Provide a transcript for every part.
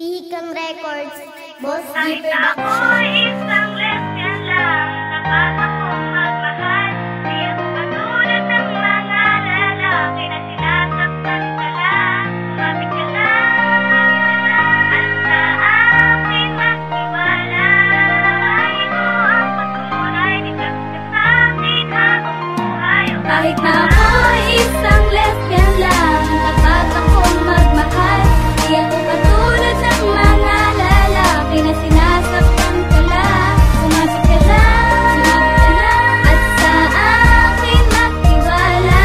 Pihikan Records, Boss G Kahit Production. ako'y isang lesbian lang, dapat akong magmahal. Di ako katulad ng mga lalaki na sinasaktan ka lang. Sumabit ka lang, at sa akin magtiwala. Ito ang patunay, di ka sa akin habang buhay. Kahit na ako'y isang lesbian lang, dapat akong magmahal. Di ako katulad ng mga lalaki na sinasaktan ka lang. Sumabit ka lang, at sa akin magtiwala.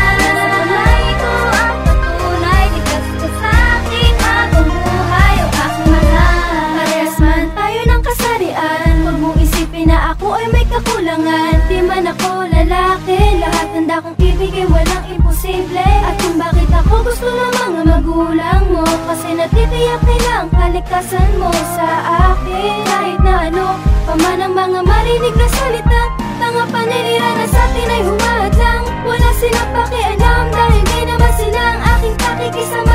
Ito ang patunay, di ka sa akin habang buhay o aking mahal. Parehas man tayo ng kasarian, huwag mong isipin na ako ay may kakulangan. Di man ako lalaki, lahat handa kong ibigay, walang imposible. At kung bakit ako gusto ng mga magulang mo, kasi natitiyak nilang kalikasan mo sa akin. Kahit na ano pa man ang mga marinig na salita, mga panilira na sa atin ay humahad lang. Wala silang pakialam dahil di naman sila ang aking pakikisama.